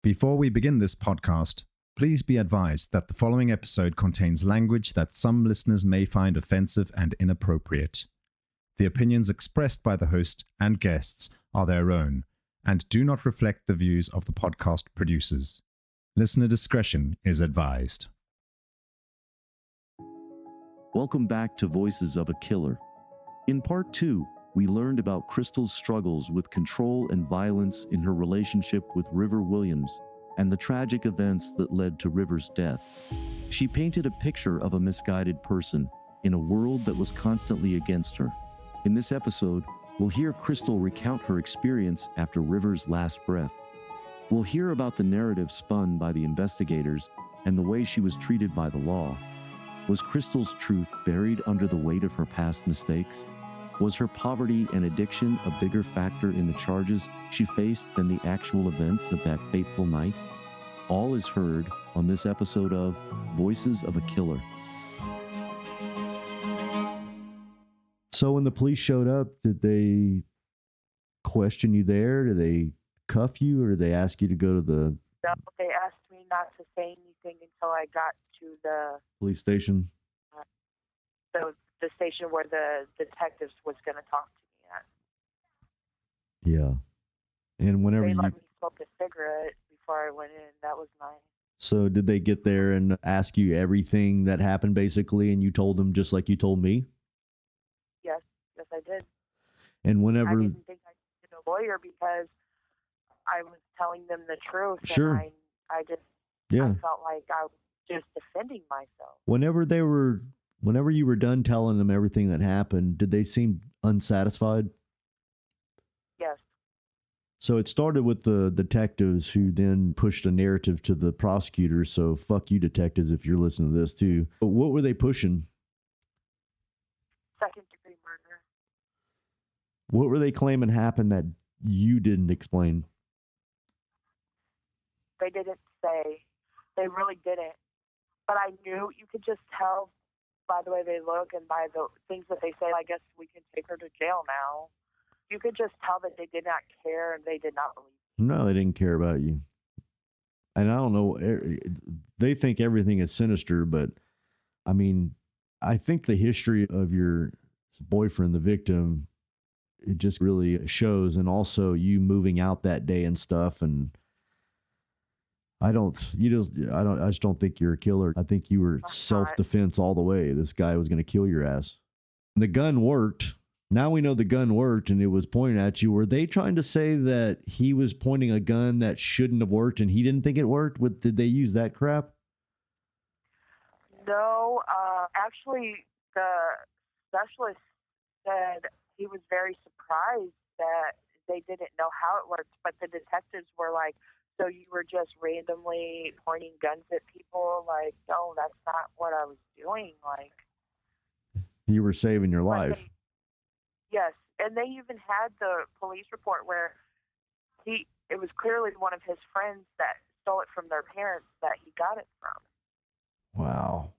Before we begin this podcast, please be advised that the following episode contains language that some listeners may find offensive and inappropriate. The opinions expressed by the host and guests are their own and do not reflect the views of the podcast producers. Listener discretion is advised. Welcome back to Voices of a Killer. In part 2, we learned about Crystal's struggles with control and violence in her relationship with River Williams and the tragic events that led to River's death. She painted a picture of a misguided person in a world that was constantly against her. In this episode, we'll hear Crystal recount her experience after River's last breath. We'll hear about the narrative spun by the investigators and the way she was treated by the law. Was Crystal's truth buried under the weight of her past mistakes? Was her poverty and addiction a bigger factor in the charges she faced than the actual events of that fateful night? All is heard on this episode of Voices of a Killer. So when the police showed up, did they question you there? Did they cuff you, or did they ask you to go to the... No, they asked me not to say anything until I got to the police station? The station where the detectives was going to talk to Yeah. me at. And whenever they let me smoke a cigarette before I went in. That was nice. So did they get there and ask you everything that happened basically, and you told them just like you told me? Yes, I did. And whenever... I didn't think I needed a lawyer because I was telling them the truth. Sure. And I felt like I was just defending myself. Whenever you were done telling them everything that happened, did they seem unsatisfied? Yes. So it started with the detectives who then pushed a narrative to the prosecutors. So fuck you, detectives, if you're listening to this too. But what were they pushing? Second-degree murder. What were they claiming happened that you didn't explain? They didn't say. They really didn't. But I knew, you could just tell by the way they look and by the things that they say. I guess we can take her to jail now. You could just tell that they did not care and they did not believe. No, they didn't care about you. And I don't know, they think everything is sinister, but I mean, I think the history of your boyfriend, the victim, it just really shows. And also you moving out that day and stuff. And I just don't think you're a killer. I think you were self-defense all the way. This guy was going to kill your ass. And the gun worked. Now we know the gun worked and it was pointed at you. Were they trying to say that he was pointing a gun that shouldn't have worked and he didn't think it worked? Did they use that crap? No, actually the specialist said he was very surprised that they didn't know how it worked, but the detectives were like, so you were just randomly pointing guns at people? Like, no, that's not what I was doing. Like, you were saving your life. Yes, and they even had the police report where it was clearly one of his friends that stole it from their parents that he got it from. Wow.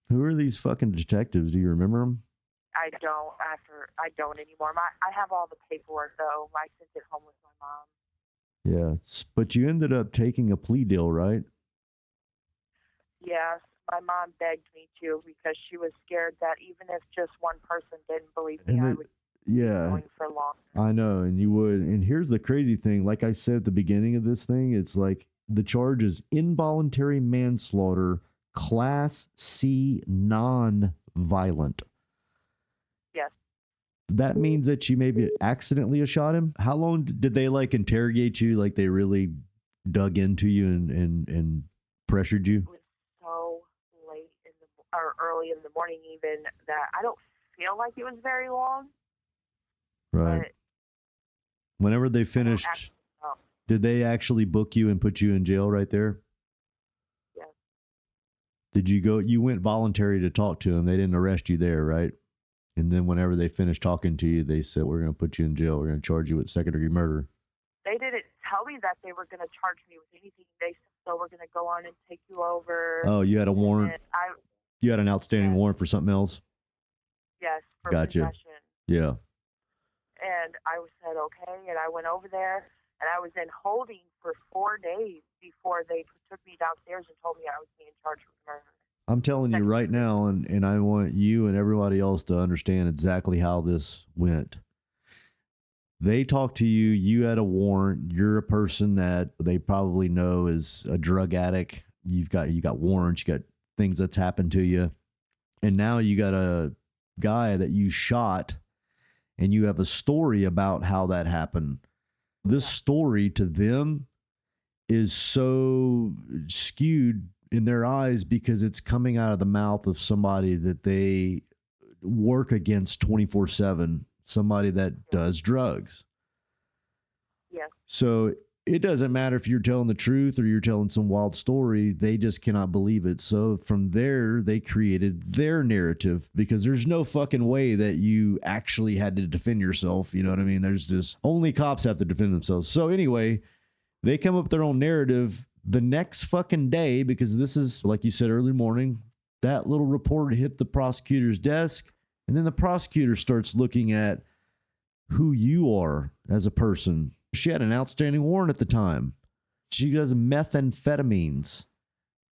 Who are these fucking detectives? Do you remember them? I don't anymore. I have all the paperwork, though. I sent it home with my mom. Yeah, but you ended up taking a plea deal, right? Yes, my mom begged me to because she was scared that even if just one person didn't believe me, I would be going for long. I know, and you would. And here's the crazy thing. Like I said at the beginning of this thing, it's like the charge is involuntary manslaughter, Class C, non-violent. Yes. That means that you maybe accidentally shot him. How long did they interrogate you? Like they really dug into you and pressured you? It was so late or early in the morning even that I don't feel like it was very long. Right. Whenever they finished, did they actually book you and put you in jail right there? Yes. Did you go? You went voluntary to talk to them. They didn't arrest you there, right? And then whenever they finished talking to you, they said, we're going to put you in jail. We're going to charge you with second-degree murder. They didn't tell me that they were going to charge me with anything. They said, so we're going to go on and take you over. Oh, you had a warrant? You had an outstanding warrant for something else? Yes, for gotcha. possession. Yeah. And I said, okay. And I went over there, And I was in holding for 4 days before they took me downstairs and told me I was being charged with murder. I'm telling you right now, and I want you and everybody else to understand exactly how this went. They talked to you, you had a warrant, you're a person that they probably know is a drug addict. You got warrants, you got things that's happened to you. And now you got a guy that you shot and you have a story about how that happened. This story to them is so skewed in their eyes because it's coming out of the mouth of somebody that they work against 24/7, somebody that does drugs. Yes. So it doesn't matter if you're telling the truth or you're telling some wild story. They just cannot believe it. So from there, they created their narrative because there's no fucking way that you actually had to defend yourself. You know what I mean? There's just only cops have to defend themselves. So anyway, they come up with their own narrative the next fucking day because this is, like you said, early morning. That little report hit the prosecutor's desk. And then the prosecutor starts looking at who you are as a person. She had an outstanding warrant at the time. She does methamphetamines.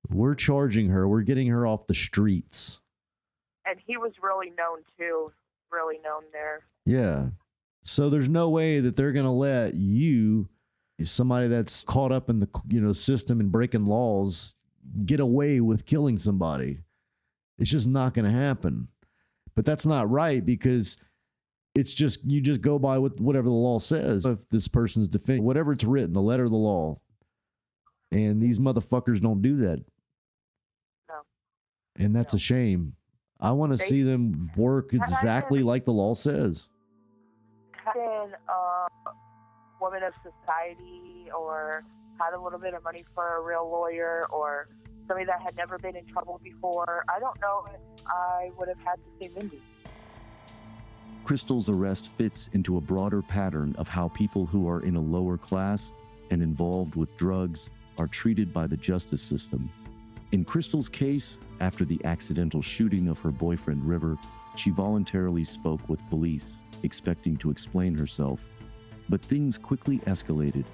We're charging her. We're getting her off the streets. And he was really known too. Really known there. Yeah. So there's no way that they're going to let you, somebody that's caught up in the system and breaking laws, get away with killing somebody. It's just not going to happen. But that's not right because it's just, you just go by with whatever the law says. If this person's defending, whatever it's written, the letter of the law. And these motherfuckers don't do that. No. And that's a shame. I want to see them work exactly like the law says. Had been a woman of society or had a little bit of money for a real lawyer or somebody that had never been in trouble before, I don't know if I would have had the same ending. Crystal's arrest fits into a broader pattern of how people who are in a lower class and involved with drugs are treated by the justice system. In Crystal's case, after the accidental shooting of her boyfriend River, she voluntarily spoke with police, expecting to explain herself. But things quickly escalated.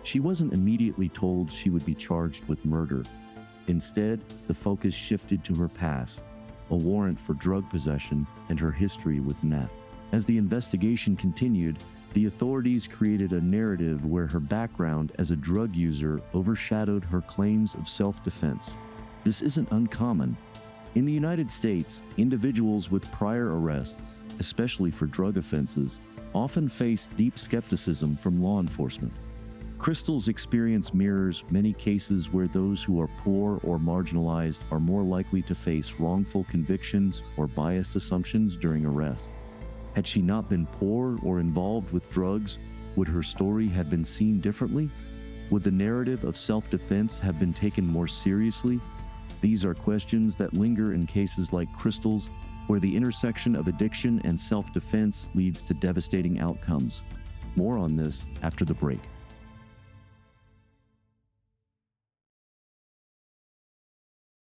She wasn't immediately told she would be charged with murder. Instead, the focus shifted to her past, a warrant for drug possession, and her history with meth. As the investigation continued, the authorities created a narrative where her background as a drug user overshadowed her claims of self-defense. This isn't uncommon. In the United States, individuals with prior arrests, especially for drug offenses, often face deep skepticism from law enforcement. Crystal's experience mirrors many cases where those who are poor or marginalized are more likely to face wrongful convictions or biased assumptions during arrests. Had she not been poor or involved with drugs, would her story have been seen differently? Would the narrative of self-defense have been taken more seriously? These are questions that linger in cases like Crystal's, where the intersection of addiction and self-defense leads to devastating outcomes. More on this after the break.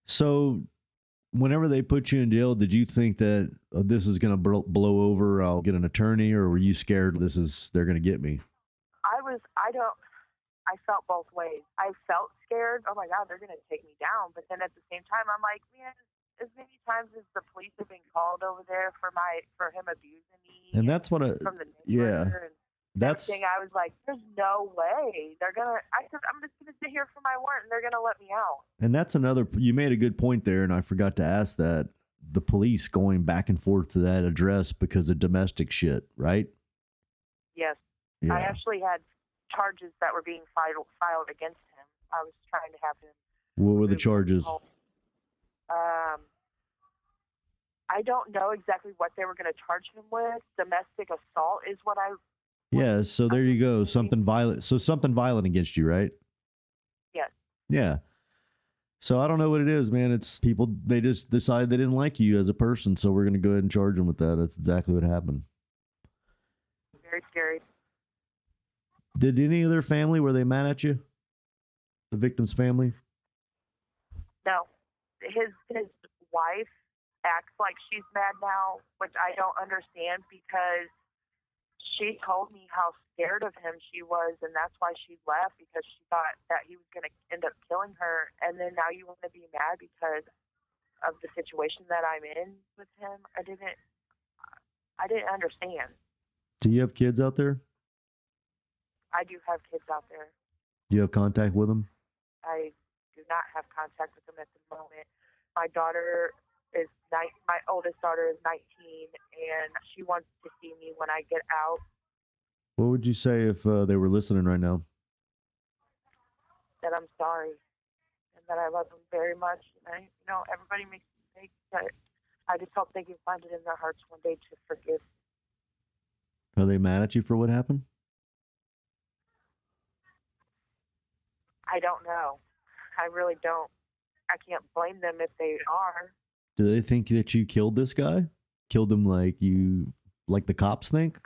So, whenever they put you in jail, did you think that this is going to blow over? I'll get an attorney, or were you scared they're going to get me? I felt both ways. I felt scared. Oh my God, they're going to take me down. But then at the same time, I'm like, man, as many times as the police have been called over there for him abusing me. And that's what from the neighbor and that's everything, I was like, there's no way I'm just going to sit here for my warrant and they're going to let me out. And that's you made a good point there. And I forgot to ask that. The police going back and forth to that address because of domestic shit, right? Yes. Yeah. I actually had charges that were being filed against him. I was trying to have him. What were the charges? I don't know exactly what they were going to charge him with. Domestic assault is what I... Yeah, so there you go. Something violent. So something violent against you, right? Yes. Yeah. So I don't know what it is, man. It's people, they just decided they didn't like you as a person, so we're going to go ahead and charge them with that. That's exactly what happened. Very scary. Did any of their family, were they mad at you? The victim's family? No. His wife acts like she's mad now, which I don't understand because she told me how scared of him she was, and that's why she left, because she thought that he was going to end up killing her. And then now you want to be mad because of the situation that I'm in with him? I didn't understand. Do you have kids out there? I do have kids out there. Do you have contact with them? I do not have contact with them at the moment. My oldest daughter is 19, and she wants to see me when I get out. What would you say if they were listening right now? That I'm sorry, and that I love them very much. And everybody makes mistakes, but I just hope they can find it in their hearts one day to forgive. Are they mad at you for what happened? I don't know. I really don't. I can't blame them if they are. Do they think that you killed this guy? Killed him like the cops think?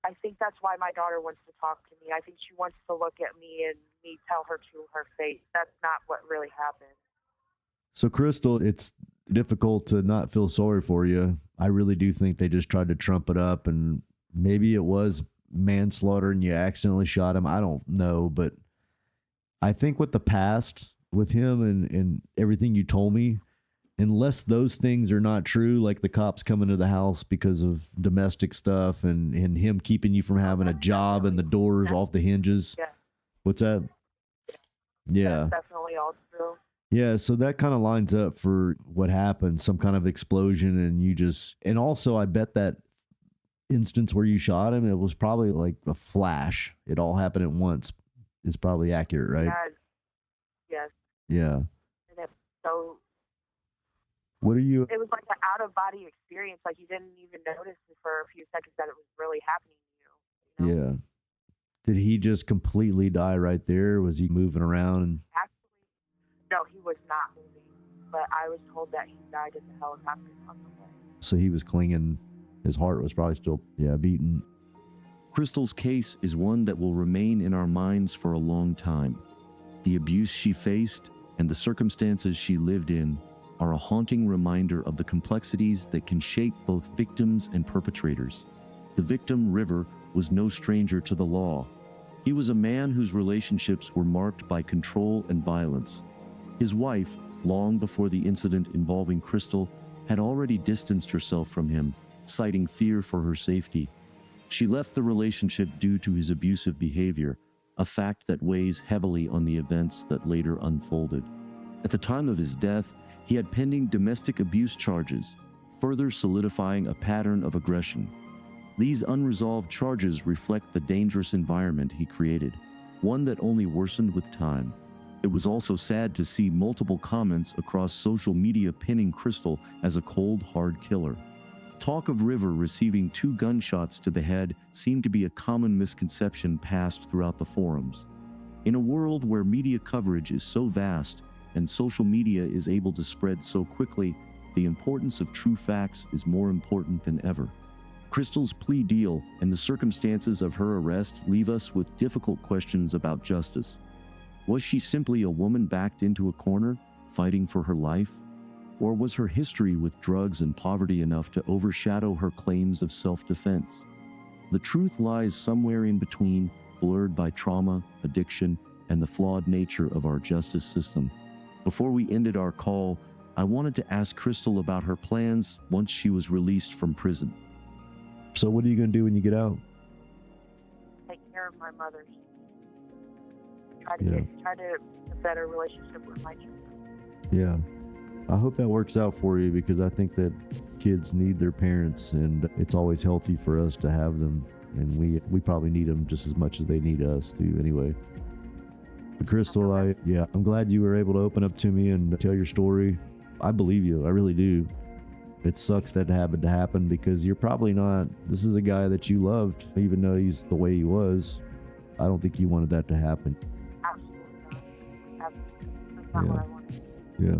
I think that's why my daughter wants to talk to me. I think she wants to look at me and me tell her to her face. That's not what really happened. So, Crystal, it's difficult to not feel sorry for you. I really do think they just tried to trump it up, and maybe it was manslaughter and you accidentally shot him. I don't know, but I think with the past, with him and everything you told me, unless those things are not true, like the cops coming to the house because of domestic stuff and him keeping you from having a job and the doors off the hinges. Yeah. What's that? Yeah. That's definitely all true. Yeah, so that kind of lines up for what happened, some kind of explosion, and also I bet that instance where you shot him, it was probably like a flash. It all happened at once. Is probably accurate, right? Yes. Yeah. And it's so... What are you... It was like an out-of-body experience. Like you didn't even notice for a few seconds that it was really happening to you. Yeah. Did he just completely die right there? Was he moving around? Actually, no, he was not moving. But I was told that he died in the helicopter on the way. So he was clinging. His heart was probably still, beating. Crystal's case is one that will remain in our minds for a long time. The abuse she faced and the circumstances she lived in are a haunting reminder of the complexities that can shape both victims and perpetrators. The victim, River, was no stranger to the law. He was a man whose relationships were marked by control and violence. His wife, long before the incident involving Crystal, had already distanced herself from him, citing fear for her safety. She left the relationship due to his abusive behavior, a fact that weighs heavily on the events that later unfolded. At the time of his death, he had pending domestic abuse charges, further solidifying a pattern of aggression. These unresolved charges reflect the dangerous environment he created, one that only worsened with time. It was also sad to see multiple comments across social media pinning Crystal as a cold, hard killer. Talk of River receiving 2 gunshots to the head seemed to be a common misconception passed throughout the forums. In a world where media coverage is so vast and social media is able to spread so quickly, the importance of true facts is more important than ever. Crystal's plea deal and the circumstances of her arrest leave us with difficult questions about justice. Was she simply a woman backed into a corner, fighting for her life? Or was her history with drugs and poverty enough to overshadow her claims of self-defense? The truth lies somewhere in between, blurred by trauma, addiction, and the flawed nature of our justice system. Before we ended our call, I wanted to ask Crystal about her plans once she was released from prison. So what are you going to do when you get out? Take care of my mother. Try to get a better relationship with my children. Yeah. I hope that works out for you, because I think that kids need their parents, and it's always healthy for us to have them, and we probably need them just as much as they need us to anyway. But Crystal, I'm glad you were able to open up to me and tell your story. I believe you. I really do. It sucks that it happened to happen, because you're probably not, this is a guy that you loved, even though he's the way he was. I don't think you wanted that to happen. Absolutely not. That's not what I wanted. Yeah.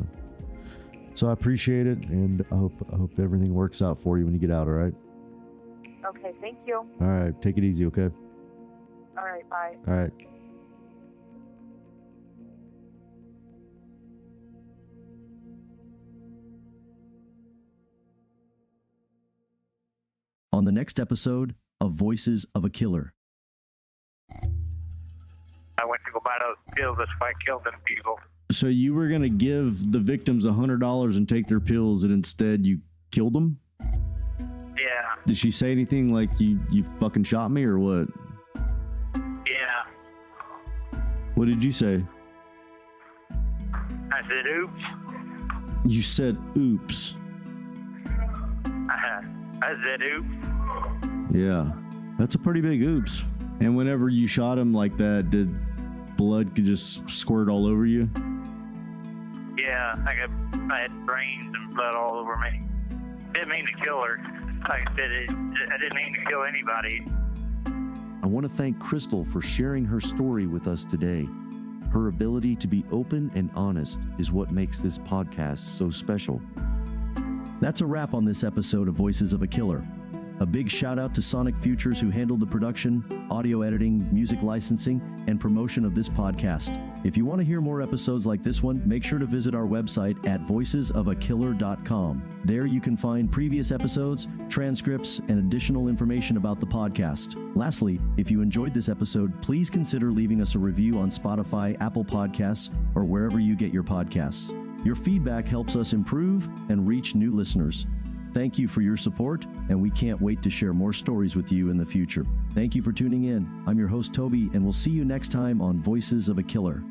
So I appreciate it, and I hope everything works out for you when you get out, all right? Okay, thank you. All right, take it easy, okay? All right, bye. All right. on the next episode of Voices of a Killer. I went to go buy those pills. That's why I killed them people. So you were going to give the victims $100 and take their pills, and instead you killed them? Yeah. Did she say anything like you fucking shot me or what? Yeah. What did you say? I said, oops. You said oops. I said, oops. Yeah. That's a pretty big oops. And whenever you shot him like that, did blood could just squirt all over you? Yeah. I had brains and blood all over me. Didn't mean to kill her. Like I said, I didn't mean to kill anybody. I want to thank Crystal for sharing her story with us today. Her ability to be open and honest is what makes this podcast so special. That's a wrap on this episode of Voices of a Killer. A big shout out to Sonic Futures, who handled the production, audio editing, music licensing, and promotion of this podcast. If you want to hear more episodes like this one, make sure to visit our website at voicesofakiller.com. There you can find previous episodes, transcripts, and additional information about the podcast. Lastly, if you enjoyed this episode, please consider leaving us a review on Spotify, Apple Podcasts, or wherever you get your podcasts. Your feedback helps us improve and reach new listeners. Thank you for your support, and we can't wait to share more stories with you in the future. Thank you for tuning in. I'm your host, Toby, and we'll see you next time on Voices of a Killer.